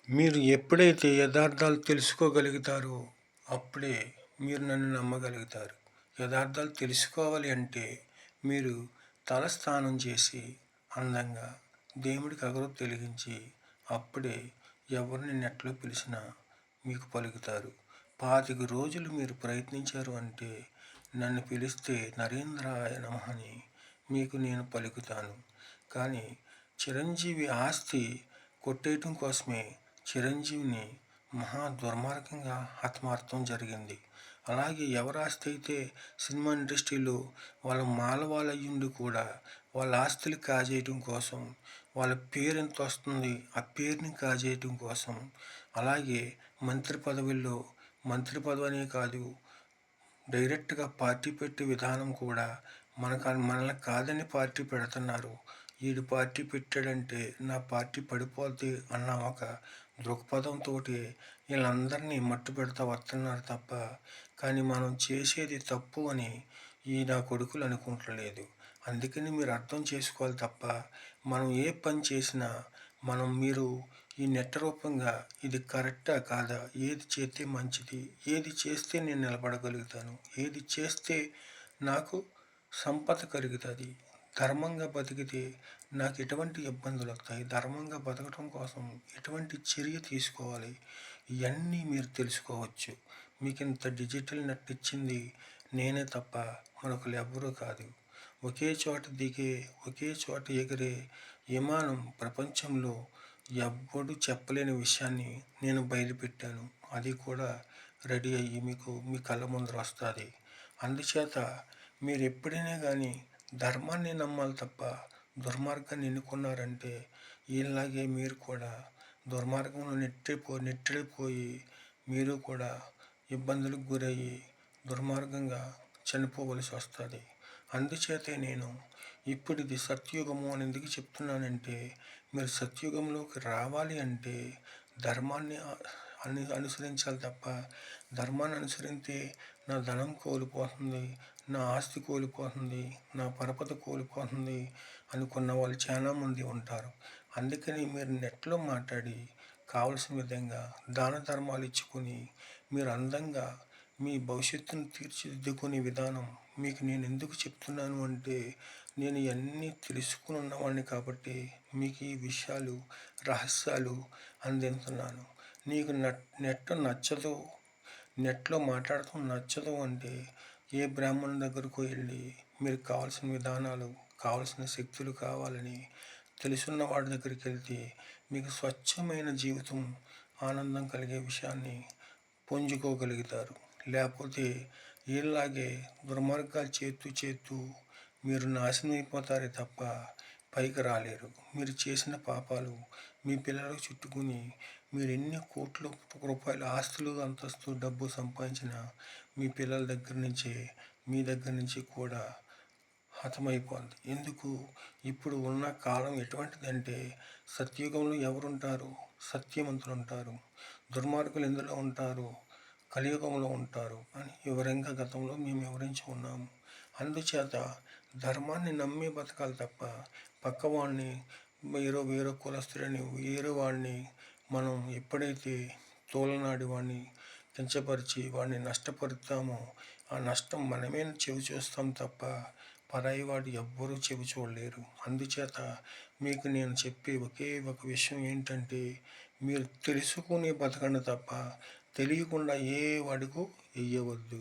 మీరు ఎప్పుడైతే యథార్థాలు తెలుసుకోగలుగుతారో, అప్పుడే మీరు నన్ను నమ్మగలుగుతారు. యథార్థాలు తెలుసుకోవాలి అంటే మీరు తలస్నానం చేసి అందంగా దేవుడికి అగరొత్తి వెలిగించి అప్పుడే ఎవరిని నెట్లో పిలిచినా మీకు పలుకుతారు. 25 రోజులు మీరు ప్రయత్నించారు అంటే నన్ను పిలిస్తే నరేంద్రాయ నమః అని మీకు నేను పలుకుతాను. కానీ చిరంజీవి ఆస్తి కొట్టేయటం కోసమే చిరంజీవిని మహా దుర్మార్గంగా హతమార్చడం జరిగింది. అలాగే ఎవరి ఆస్తి అయితే సినిమా ఇండస్ట్రీలో వాళ్ళ మాలవాళ్ళయ్యుండి కూడా వాళ్ళ ఆస్తులు కాజేయటం కోసం, వాళ్ళ పేరు ఎంత వస్తుంది ఆ పేరుని కాజేయటం కోసం, అలాగే మంత్రి పదవుల్లో మంత్రి పదవి అనే కాదు, డైరెక్ట్గా పార్టీ పెట్టే విధానం కూడా మనల్ని కాదని పార్టీ పెడుతున్నారు. ఈడు పార్టీ పెట్టాడంటే నా పార్టీ పడిపోద్ది అన్న ఒక దృక్పథంతో వీళ్ళందరినీ మట్టు పెడతా వస్తున్నారు తప్ప, కానీ మనం చేసేది తప్పు అని ఈ నా కొడుకులు అనుకుంటలేదు. అందుకని మీరు అర్థం చేసుకోవాలి తప్ప, మనం ఏ పని చేసినా మీరు ఈ నెట్ రూపంగా ఇది కరెక్టా కాదా, ఏది చేస్తే మంచిది, ఏది చేస్తే నేను నిలబడగలుగుతాను, ఏది చేస్తే నాకు సంపద కలుగుతుంది, ధర్మంగా బతికితే నాకు ఎటువంటి ఇబ్బందులు వస్తాయి, ధర్మంగా బతకడం కోసం ఎటువంటి చర్య తీసుకోవాలి, ఇవన్నీ మీరు తెలుసుకోవచ్చు. మీకు ఇంత డిజిటల్ నెట్ ఇచ్చింది నేనే తప్ప మరొకరు ఎవ్వరూ కాదు. ఒకే చోట దిగే, ఒకే చోట ఎగిరే విమానం ప్రపంచంలో ఎవ్వడు చెప్పలేని విషయాన్ని నేను బయలుపెట్టాను. అది కూడా రెడీ అయ్యి మీకు మీ కళ్ళ ముందర వస్తుంది. అందుచేత మీరు ఎప్పుడైనా కానీ ధర్మాన్ని నమ్మాలి తప్ప దుర్మార్గాన్ని ఎన్నుకున్నారంటే వీళ్ళలాగే మీరు కూడా దుర్మార్గంలో నెట్టిడిపోయి మీరు కూడా ఇబ్బందులకు గురయ్యి దుర్మార్గంగా చనిపోవలసి వస్తుంది. అందుచేతే నేను ఇప్పుడు ఇది సత్యుగము అని ఎందుకు చెప్తున్నానంటే, మీరు సత్యుగంలోకి రావాలి అంటే ధర్మాన్ని అనుసరించాలి తప్ప, ధర్మాన్ని అనుసరిస్తే నా ధనం కోల్పోతుంది, నా ఆస్తి కోల్పోతుంది, నా పరపతి కోల్పోతుంది అనుకున్న వాళ్ళు చాలామంది ఉంటారు. అందుకని మీరు నెట్లో మాట్లాడి కావలసిన విధంగా దాన ధర్మాలు ఇచ్చుకొని మీరు అందంగా మీ భవిష్యత్తును తీర్చిదిద్దుకునే విధానం మీకు నేను ఎందుకు చెప్తున్నాను అంటే, నేను ఇవన్నీ తెలుసుకుని ఉన్నవాడిని కాబట్టి మీకు ఈ విషయాలు రహస్యాలు అందిస్తున్నాను. నీకు నెట్ నచ్చదు, నెట్లో మాట్లాడటం నచ్చదు అంటే ఏ బ్రాహ్మణుని దగ్గరకు వెళ్ళి మీరు కావాల్సిన విధానాలు, కావాల్సిన శక్తులు కావాలని తెలుసున్న వాడి దగ్గరికి వెళ్తే మీకు స్వచ్ఛమైన జీవితం, ఆనందం కలిగే విషయాన్ని పుంజుకోగలుగుతారు. లేకపోతే వీళ్ళలాగే దుర్మార్గాలు చేస్తూ మీరు నాశనం అయిపోతారే తప్ప పైకి రాలేరు. మీరు చేసిన పాపాలు మీ పిల్లలకు చుట్టుకుని మీరు ఎన్ని కోట్ల రూపాయల ఆస్తులు, అంతస్తు, డబ్బు సంపాదించిన మీ పిల్లల దగ్గర నుంచే మీ దగ్గర నుంచి కూడా హతమైపోద్ది. ఎందుకు? ఇప్పుడు ఉన్న కాలం ఎటువంటిదంటే సత్యుగంలో ఎవరుంటారు? సత్యవంతులు ఉంటారు. దుర్మార్గులు ఎందులో ఉంటారు? కలియుగంలో ఉంటారు అని వివరంగా గతంలో మేము వివరించి ఉన్నాము. అందుచేత ధర్మాన్ని నమ్మి బతకాలి తప్ప పక్కవాడిని వేరే కులస్తులని వేరే వాడిని మనం ఎప్పుడైతే తోలనాడి వాడిని కించపరిచి వాడిని నష్టపరుస్తామో ఆ నష్టం మనమే చెవి చూస్తాం తప్ప పరాయి వాడు ఎవ్వరూ చెవి చూడలేరు. అందుచేత మీకు నేను చెప్పే ఒకే ఒక విషయం ఏంటంటే, మీరు తెలుసుకుని బతకండి తప్ప తెలియకుండా ఏ వాడికో వెయ్యవద్దు.